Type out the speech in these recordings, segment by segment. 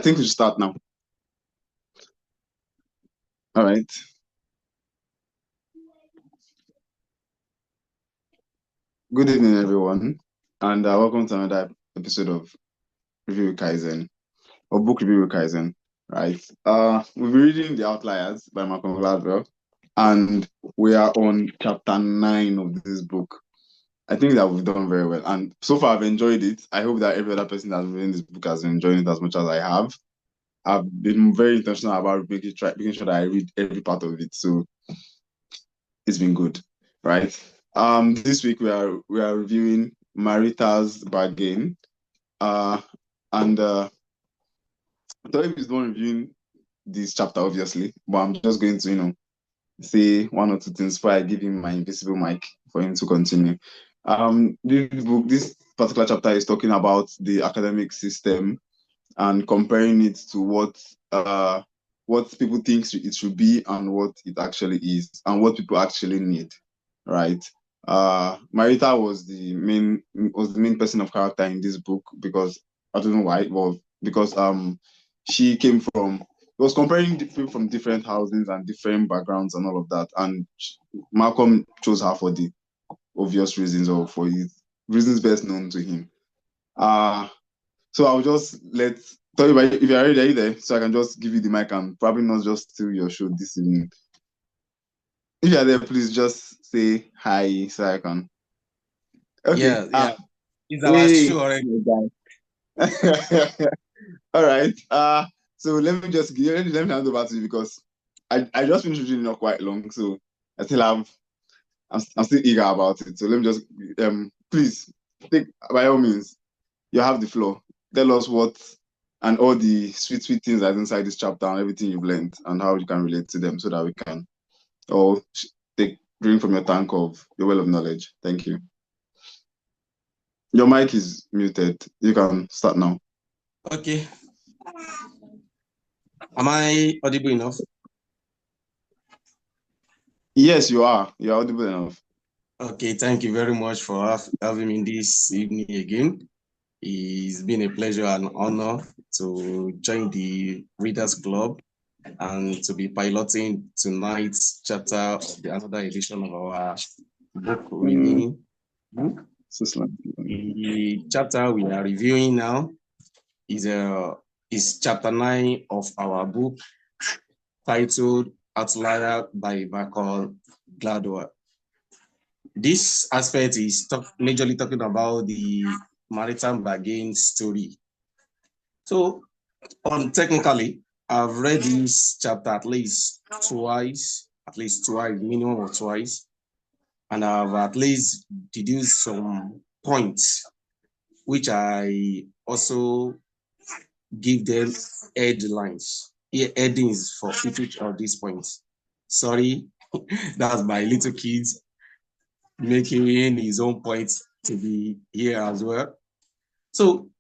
think we should start now. All right. Good evening, everyone, and welcome to another episode of Review with Kaizen, or Book Review with Kaizen, right? We'll be reading The Outliers by Malcolm Gladwell, and we are on chapter 9 of this book. I think that we've done very well, and so far I've enjoyed it. I hope that every other person that's reading this book has been enjoying it as much as I have. I've been very intentional about making sure that I read every part of it, so it's been good, right? This week we are reviewing Marita's Bargain, and Toib is the one reviewing this chapter, obviously, but I'm just going to, say one or two things before I give him my invisible mic for him to continue. This particular chapter is talking about the academic system and comparing it to what people think it should be and what it actually is and what people actually need, right? Marita was the main person of character in this book because I don't know why, well, because she came from it was comparing people from different housings and different backgrounds and all of that, and Malcolm chose her for the obvious reasons or for his reasons best known to him. So I'll just tell you if you're ready, are you there? So I can just give you the mic and probably not just steal your show this evening. If you're there, please just say hi so I can. Okay. Yeah. It's our show already. All right. So let me hand over to you because I just finished reading not quite long, so I'm still eager about it. So let me just please take by all means, you have the floor. Tell us what and all the sweet things that's inside this chapter and everything you've learned and how you can relate to them so that we can all drink from your tank of your well of knowledge. Thank you. Your mic is muted. You can start now. Okay. Am I audible enough? Yes, you are. You're audible enough. Okay, thank you very much for having me this evening again. It's been a pleasure and honor to join the Readers Club and to be piloting tonight's chapter of another edition of our book reading. The chapter we are reviewing now is chapter 9 of our book titled Outliers by Malcolm Gladwell. This aspect is majorly talking about the maritime bargain story. So, technically, I've read this chapter at least twice, minimum of twice, and I've at least deduced some points, which also give them headings for each of these points. Sorry, that's my little kids making his own points to be here as well. So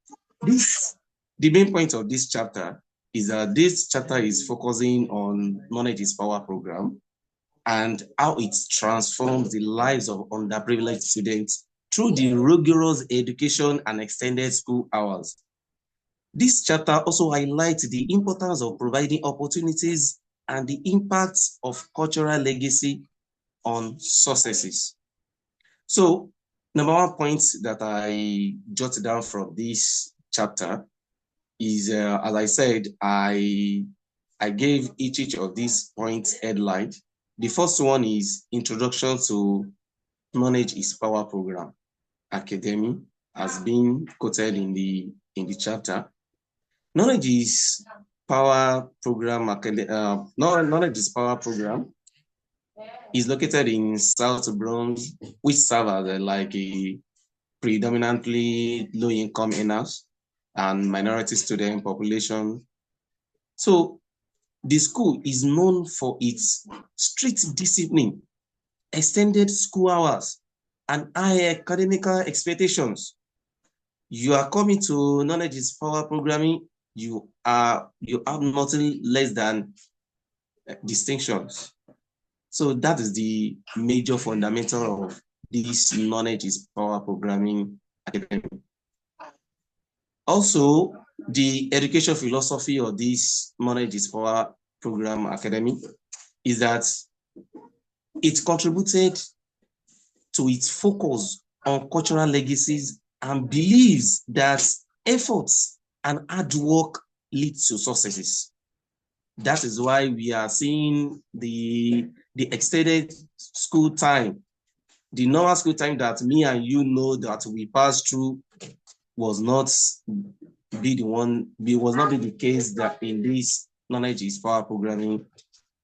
the main point of this chapter is that this chapter is focusing on Knowledge is Power program and how it transforms the lives of underprivileged students through the rigorous education and extended school hours. This chapter also highlights the importance of providing opportunities and the impact of cultural legacy on successes. So, number one point that I jotted down from this chapter is, as I said, I gave each of these points headline. The first one is Introduction to Knowledge is Power program. Academy has been quoted in the chapter. Knowledge is Power program. Knowledge is Power program is located in South Bronx, which serves as a predominantly low-income earners and minority student population. So the school is known for its strict discipline, extended school hours, and high academic expectations. You are coming to Knowledge is Power programming, you have nothing less than distinctions. So that is the major fundamental of this Knowledge is Power programming academy. Also, the education philosophy of this Knowledge is Power program academy is that it contributed to its focus on cultural legacies and believes that efforts and hard work lead to successes. That is why we are seeing the extended school time. The normal school time that me and you know that we passed through was not the case that in this Knowledge is Power programming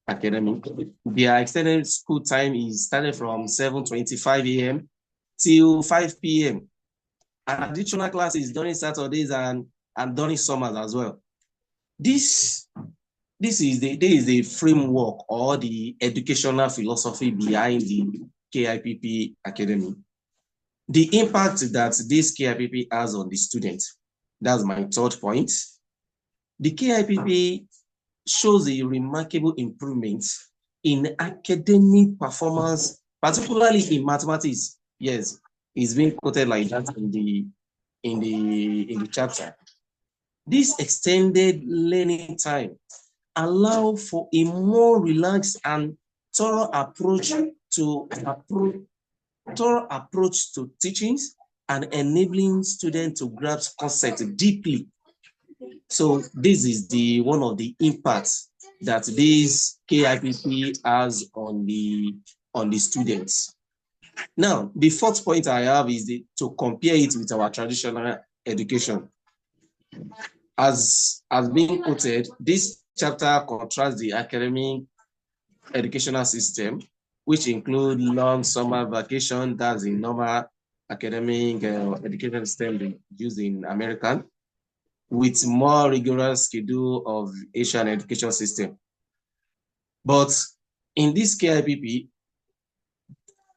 academy. Their extended school time is started from 7:25 a.m. till 5 p.m. and additional classes during Saturdays and during summers as well. This is the framework or the educational philosophy behind the KIPP Academy. The impact that this KIPP has on the student, that's my third point. The KIPP shows a remarkable improvement in academic performance, particularly in mathematics. Yes, it's being quoted like that in the chapter. This extended learning time allow for a more relaxed and thorough approach to teachings and enabling students to grasp concepts deeply. So this is one of the impacts that this KIPP has on the students. Now, the fourth point I have is to compare it with our traditional education. As being quoted, this chapter contrasts the academic educational system, which include long summer vacation, that's the normal academic education system used in America, with more rigorous schedule of Asian education system. But in this KIPP,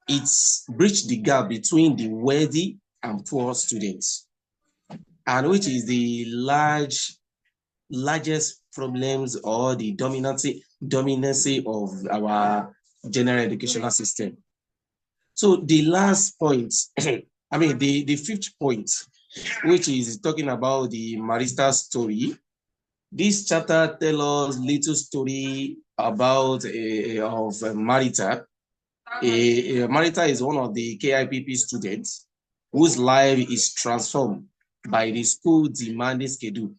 it's bridged the gap between the wealthy and poor students, and which is the largest problems or the dominancy of our general educational system. So the last point, I mean the fifth point, which is talking about the Marita story. This chapter tells us little story about of Marita. Marita is one of the KIPP students whose life is transformed by the school demanding schedule.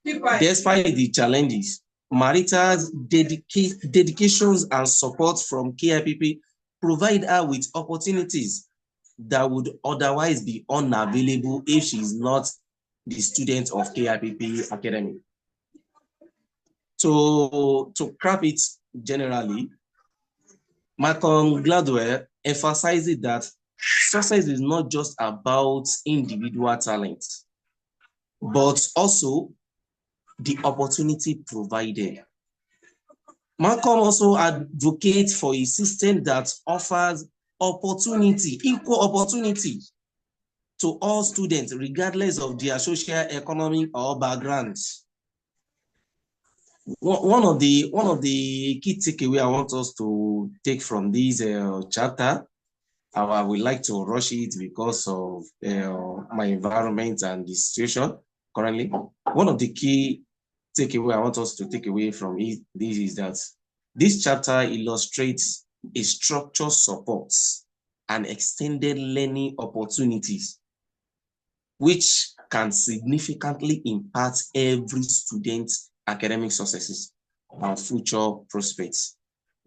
Despite the challenges, Marita's dedications and support from KIPP provide her with opportunities that would otherwise be unavailable if she is not the student of KIPP Academy. To cap it generally, Malcolm Gladwell emphasizes that success is not just about individual talent, but also the opportunity provided. Malcolm also advocates for a system that offers opportunity, equal opportunity to all students, regardless of their social, economic, or backgrounds. One of the key takeaway I want us to take from this chapter, I would like to rush it because of my environment and the situation currently. One of the key takeaway I want us to take away from this is that this chapter illustrates a structured support and extended learning opportunities, which can significantly impact every student's academic successes and future prospects.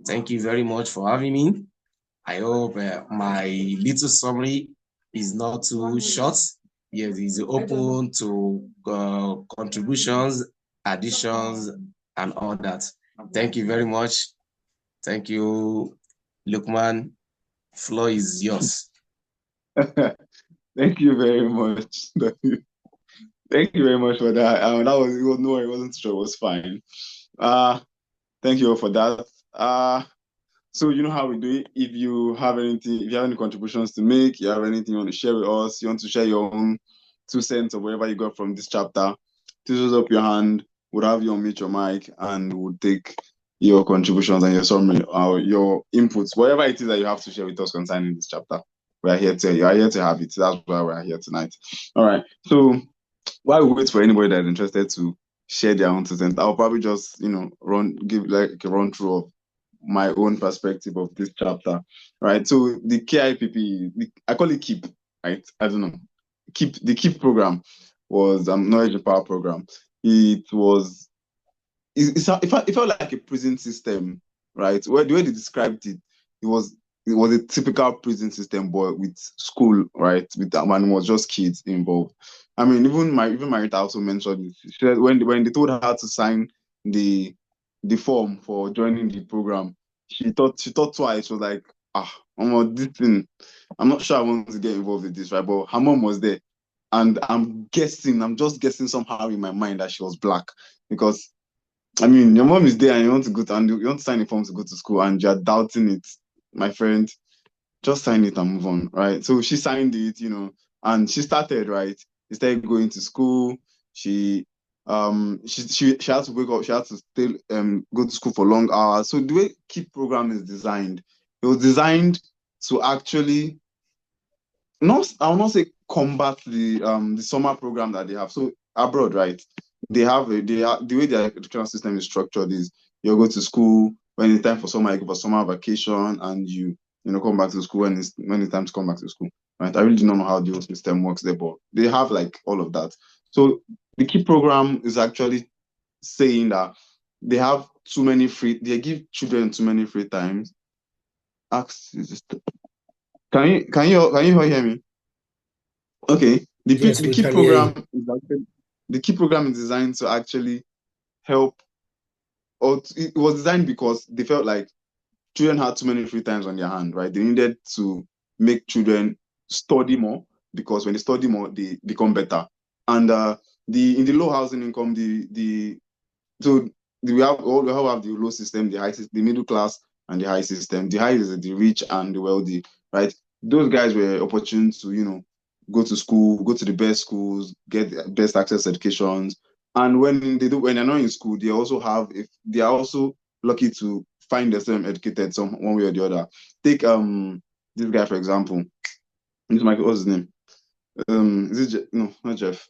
Thank you very much for having me. I hope my little summary is not too short. Yes, it's open to contributions, additions, and all that. Thank you very much. Thank you, Lukman. Floor is yours. Thank you very much. Thank you very much for that. No, it wasn't sure, it was fine. Thank you all for that. So you know how we do it. If you have any contributions to make, you have anything you want to share with us, you want to share your own 2 cents or whatever you got from this chapter, please raise up your hand. We'll have you unmute your mic and we'll take your contributions and your summary or your inputs, whatever it is that you have to share with us concerning this chapter. You are here to have it. That's why we're here tonight. All right. So while we wait for anybody that's interested to share their own 2 cents, I'll probably just, give like a run through of my own perspective of this chapter, right? So the KIPP, I call it KEEP, right? I don't know. The KEEP program was knowledge and power program. It was it felt like a prison system, right? Where the way they described it, it was it was a typical prison system, but with school, right? With when it was just kids involved. I mean, even Marita also mentioned it. She said when they told her to sign the the form for joining the program, she thought twice. She was like, this thing. I'm not sure I want to get involved with this, right? But her mom was there, and I'm just guessing somehow in my mind that she was black because I mean, your mom is there and you want to sign a form to go to school and you're doubting it, my friend. Just sign it and move on, right? So she signed it, and she started, right? She started going to school. She she had to wake up, she had to stay go to school for long hours. So the way KEEP program is designed, it was designed to actually not I will not say combat the summer program that they have. So abroad, right? The way their educational system is structured is you go to school when it's time for summer, you go for summer vacation, and you come back to school when it's time to come back to school. Right? I really do not know how the whole system works there, but they have like all of that. So the key program is actually saying that they give children too many free times. Ask, can you all hear me? Okay. Yes, The we key can hear program you. is actually the key program is designed to actually help, it was designed because they felt like children had too many free times on their hand, right? They needed to make children study more because when they study more, they become better. And the in the low housing income, so we all have the low system, the high system, the middle class, and the high system. The high is the rich and the wealthy, right? Those guys were opportune to go to school, go to the best schools, get the best access educations. And when they're not in school, they also have if they are also lucky to find themselves educated some one way or the other. Take this guy for example. This Michael, what's his name? Is it no, not Jeff?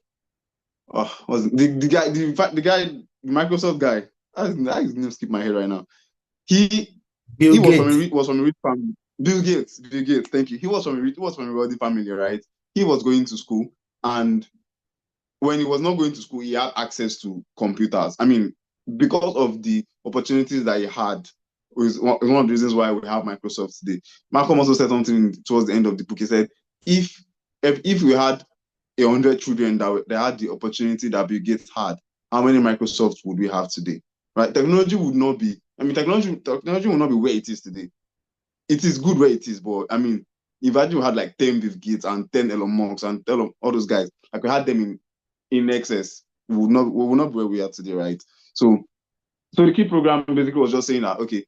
Oh, was the guy, the Microsoft guy? His name skip my head right now. He Bill he Gates. was from a rich family. Bill Gates. Bill Gates. Thank you. He was from a wealthy family, right? He was going to school, and when he was not going to school, he had access to computers. I mean, because of the opportunities that he had, is one of the reasons why we have Microsoft today. Malcolm also said something towards the end of the book. He said, if if we had 100 children that had the opportunity that Bill Gates had, how many Microsofts would we have today? Right? Technology would not be. I mean, technology will not be where it is today. It is good where it is, but I mean, if I had like 10 Bill Gates and 10 Elon Musk and all those guys, like we had them in excess, we would not be where we are today, right? So the key program basically was just saying that okay,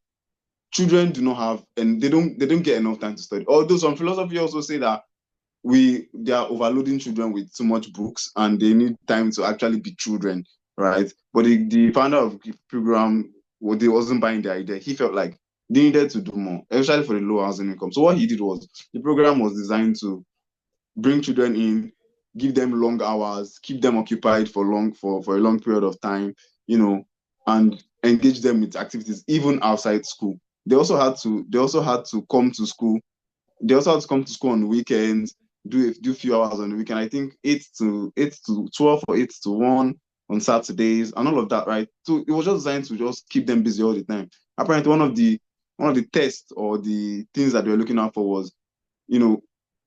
children do not have and they don't get enough time to study. Although some philosophy also say that they are overloading children with too much books and they need time to actually be children, right? But the founder of the program, well, they wasn't buying the idea. He felt like they needed to do more, especially for the low housing income. So what he did was the program was designed to bring children in, give them long hours, keep them occupied for a long period of time, and engage them with activities even outside school. They also had to come to school. They also had to come to school on the weekends, do a few hours on the weekend. I think 8 to 12 or 8 to 1 on Saturdays and all of that, right? So it was just designed to just keep them busy all the time. Apparently, one of the tests or the things that they were looking out for was you know,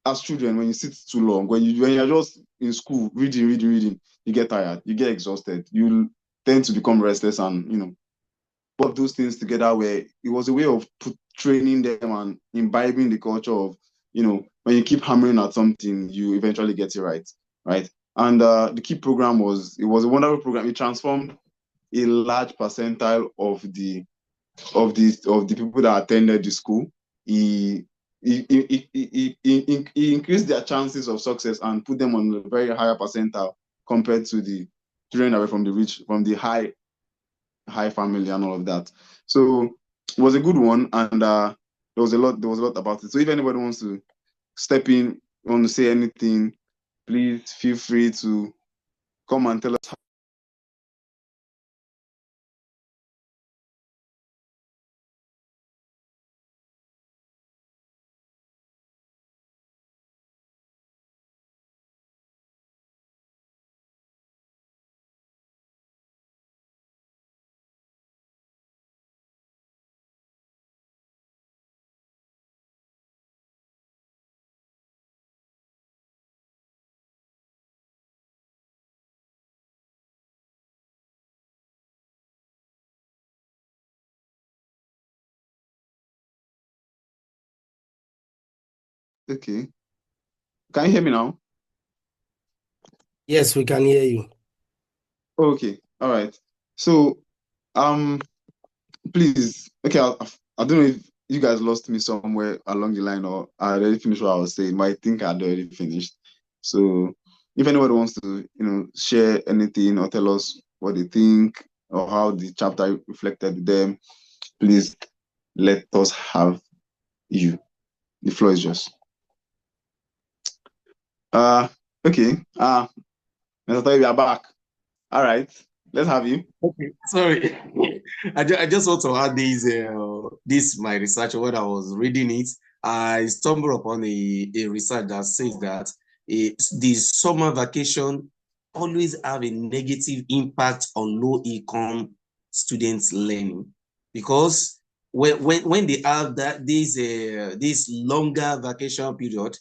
as children, when you sit too long, when you're just in school reading, you get tired, you get exhausted, you tend to become restless, and all of those things together, where it was a way of training them and imbibing the culture of, when you keep hammering at something, you eventually get it right, right? And the key program was a wonderful program. It transformed a large percentile of the people that attended the school. He increased their chances of success and put them on a very higher percentile compared to the children that were from the high family and all of that. So it was a good one, and there was a lot about it. So if anybody wants to step in, want to say anything, please feel free to come and tell us. Okay. Can you hear me now? Yes, we can hear you. Okay. All right. So, um, please, okay, I don't know if you guys lost me somewhere along the line or I already finished what I was saying, but I think I'd already finished. So, if anybody wants to, share anything or tell us what they think or how the chapter reflected with them, please let us have you. The floor is yours. Uh, okay. Mr. Toy, we are back. All right. Let's have you. Okay, sorry. I just want to add this my research when I was reading it. I stumbled upon a research that says that the summer vacation always have a negative impact on low income students learning because when they have this longer vacation period,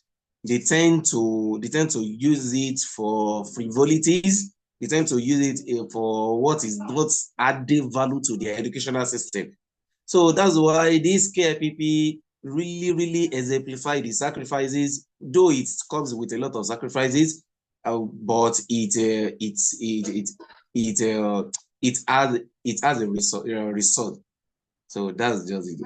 they tend to use it for frivolities. They tend to use it for what's adding value to their educational system. So that's why these KIPP really exemplify the sacrifices, though it comes with a lot of sacrifices, but it has a result. So that's just it.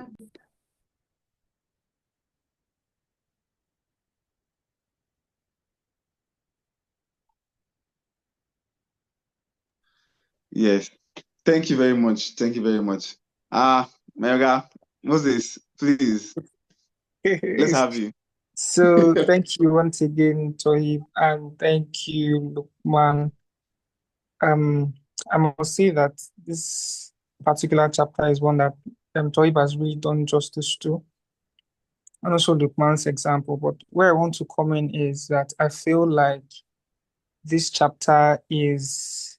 Yes. Thank you very much. Thank you very much. Mega, Moses, please, let's have you. So thank you once again, Tohib, and thank you, Lukman. Um, I must say that this particular chapter is one that Tohib has really done justice to, and also Lukman's example. But where I want to come in is that I feel like this chapter is,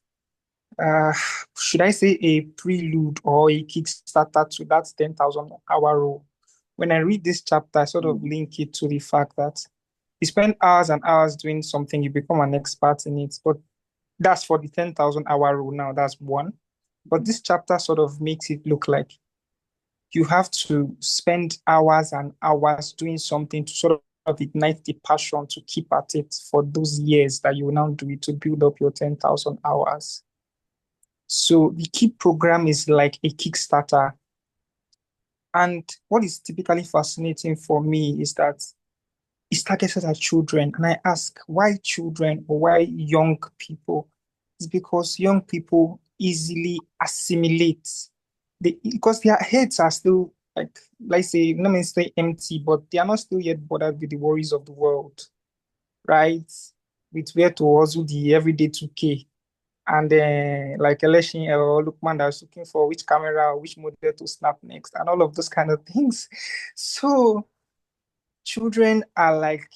uh, should I say, a prelude or a kickstarter to that 10,000 hour rule. When I read this chapter, I sort of link it to the fact that you spend hours and hours doing something, you become an expert in it. But that's for the 10,000 hour rule now. That's one. But this chapter sort of makes it look like you have to spend hours and hours doing something to sort of ignite the passion to keep at it for those years that you will now do it to build up your 10,000 hours. So the KEEP program is like a Kickstarter. And what is typically fascinating for me is that it's targeted at children. And I ask, why children or why young people? It's because young people easily assimilate. Because their heads are still, like, let's say, not mean say empty, but they are not still yet bothered with the worries of the world, right? With where to hustle the everyday 2K. And then, like election or Lookman that's looking for which camera or which model to snap next, and all of those kind of things. So children are like,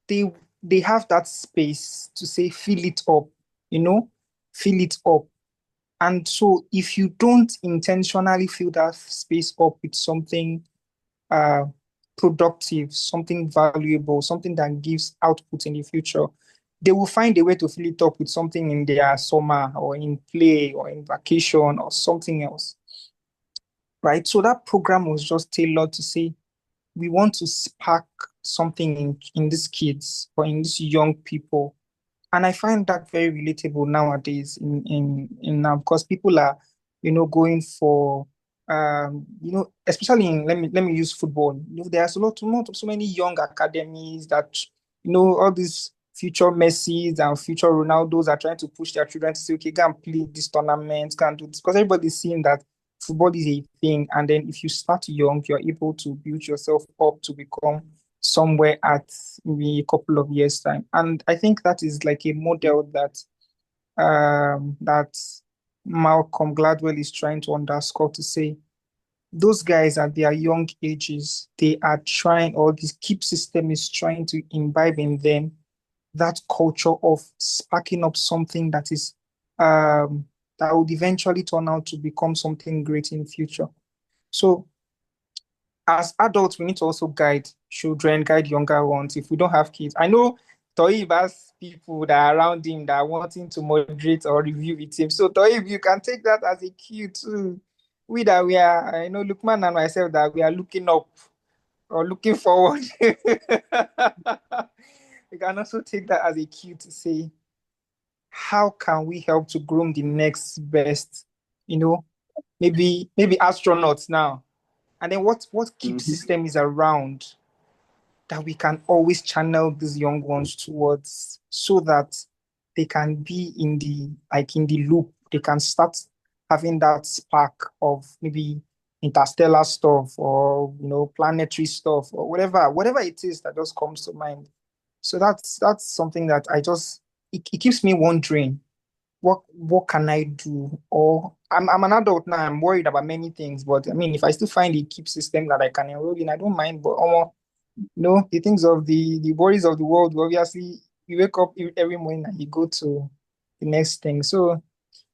they they have that space to say fill it up, you know, fill it up. And so if you don't intentionally fill that space up with something uh productive, something valuable, something that gives output in the future, they will find a way to fill it up with something in their summer or in play or in vacation or something else. Right. So that program was just tailored to say we want to spark something in these kids or in these young people. And I find that very relatable nowadays in now because people are, going for especially in let me use football. There's a lot of so many young academies that all these future Messis and future Ronaldos are trying to push their children to say, okay, go and play this tournament, go and do this because everybody's seeing that football is a thing. And then if you start young, you're able to build yourself up to become somewhere at maybe a couple of years' time. And I think that is like a model that that Malcolm Gladwell is trying to underscore to say those guys at their young ages, they are trying, or this keep system is trying to imbibe in them that culture of sparking up something that is that would eventually turn out to become something great in the future. So as adults, we need to also guide children, guide younger ones. If we don't have kids, I know Toib has people that are around him that are wanting to moderate or review with him. So Toib, you can take that as a cue too. We that we are, I know Lukman and myself that we are looking up or looking forward. We can also take that as a cue to say, how can we help to groom the next best, maybe astronauts now. And then what keep Mhm. system is around that we can always channel these young ones towards so that they can be in the loop. They can start having that spark of maybe interstellar stuff or planetary stuff or whatever it is that just comes to mind. So that's something that it keeps me wondering what can I do? Or I'm an adult now, I'm worried about many things, but I mean if I still find a keep system that I can enroll in, I don't mind. But the things of the worries of the world, obviously, you wake up every morning and you go to the next thing. So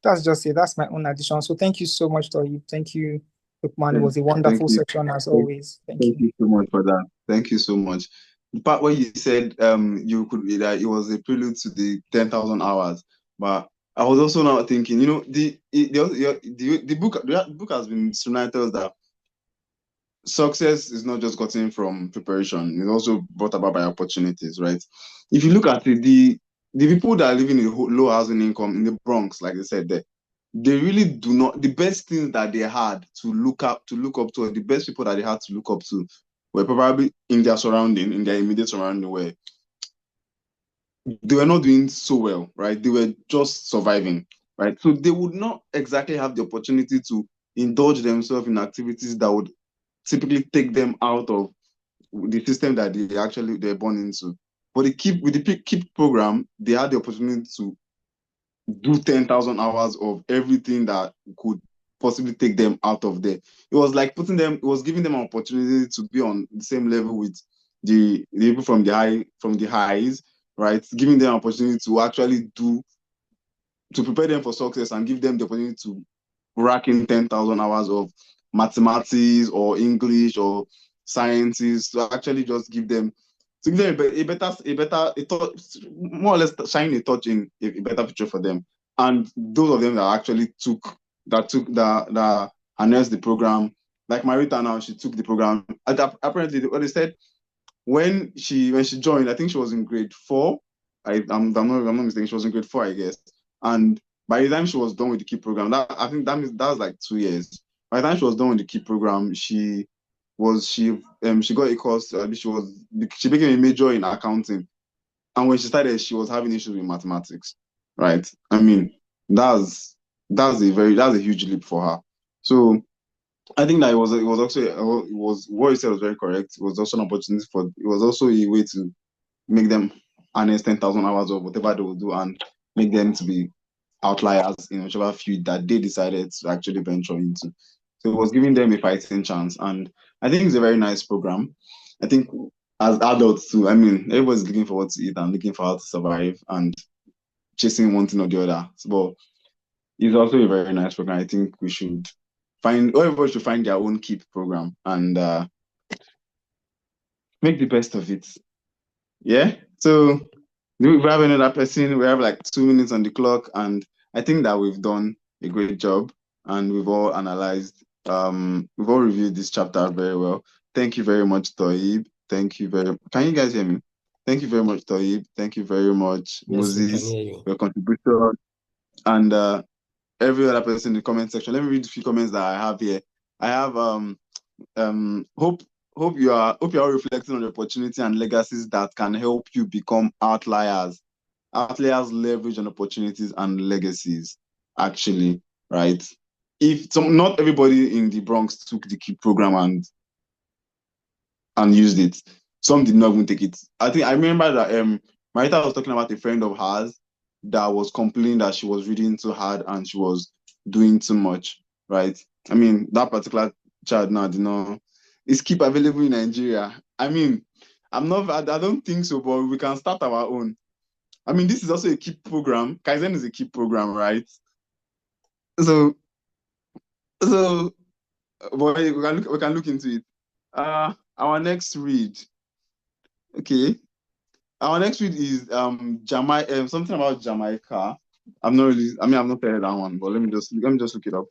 that's just it. That's my own addition. So thank you so much, Toyi. Thank you, Lukman. It was a Thank wonderful you. section as Thank always. Thank thank you. you so much for that. Thank you so much. The part where you said you could that it was a prelude to the 10,000 hours, but I was also now thinking, the book has been trying to tell us that success is not just gotten from preparation; it's also brought about by opportunities, right? If you look at it, the people that are living in low housing income in the Bronx, like I said, they really do not. The best things that they had to look up to, or the best people that they had to look up to, were probably in their surrounding, in their immediate surrounding, where they were not doing so well, right? They were just surviving, right? So they would not exactly have the opportunity to indulge themselves in activities that would typically take them out of the system that they're born into. But with the keep program, they had the opportunity to do 10,000 hours of everything that could possibly take them out of there. It was like it was giving them an opportunity to be on the same level with the people from the highs, right? Giving them an opportunity to actually to prepare them for success and give them the opportunity to rack in 10,000 hours of mathematics or English or sciences, to actually just give them more or less shine a touch in a better future for them. And those of them that actually that harnessed the program, like Marita now, she took the program. Apparently, what they said, when she joined, I think she was in grade 4. I'm not mistaken, she was in grade 4, I guess. And by the time she was done with the key program, I think that was like 2 years. By the time she was done with the key program, she got a course. She became a major in accounting. And when she started, she was having issues with mathematics, right? I mean, that's that's a huge leap for her. So I think that it was also it was what you said was very correct. It was also an opportunity it was also a way to make them harness 10,000 hours of whatever they will do and make them to be outliers in whichever field that they decided to actually venture into. So it was giving them a fighting chance. And I think it's a very nice program. I think as adults too, I mean, everybody's looking forward to it and looking for how to survive and chasing one thing or the other. But it's also a very nice program. I think everybody should find their own keep program and make the best of it. Yeah. So do we have another person? We have like 2 minutes on the clock, and I think that we've done a great job and we've all reviewed this chapter very well. Thank you very much, Toib. Can you guys hear me? Thank you very much, Toib. Thank you very much, Yes, we can Moses, hear you. for your contribution. And every other person in the comment section. Let me read a few comments that I have here. I have um hope hope you are reflecting on the opportunity and legacies that can help you become outliers. Outliers leverage on opportunities and legacies, actually, right? If some Not everybody in the Bronx took the key program and used it. Some did not even take it. I think I remember that Marita was talking about a friend of hers that was complaining that she was reading too hard and she was doing too much, right? I mean, that particular child now did not is keep available in Nigeria. I mean, I don't think so, but we can start our own. I mean, this is also a KEEP program. Kaizen is a KEEP program, right? So, so, but we can look into it. Our next read, okay. Our next read is Jamaica, something about Jamaica. I've not really, I mean, I've not heard that one, but let me just look it up.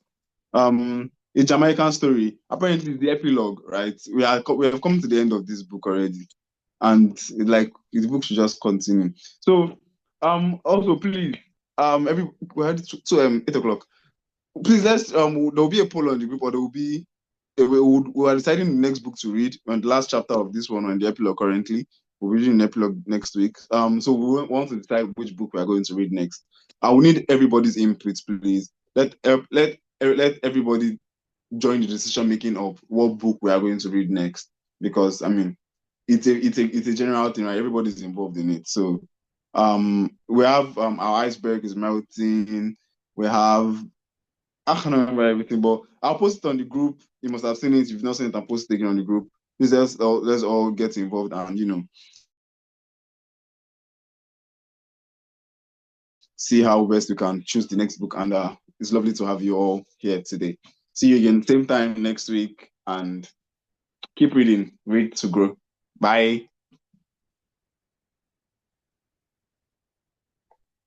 A Jamaican story. Apparently, it's the epilogue, right? We have come to the end of this book already, and like the book should just continue. So, also please, every we had to 8 o'clock. Please there'll be a poll on the group, or there will be we are deciding the next book to read on the last chapter of this one on the epilogue currently. We're reading an epilogue next week. So we want to decide which book we are going to read next. I will need everybody's input, please. Let everybody join the decision making of what book we are going to read next. Because I mean, it's a general thing, right? Everybody's involved in it. So we have our iceberg is melting. We have I can't remember everything, but I'll post it on the group. You must have seen it. If you've not seen it, I'll post it again on the group. Please let's all get involved and see how best we can choose the next book. And it's lovely to have you all here today. See you again, same time next week, and keep reading, read to grow. Bye.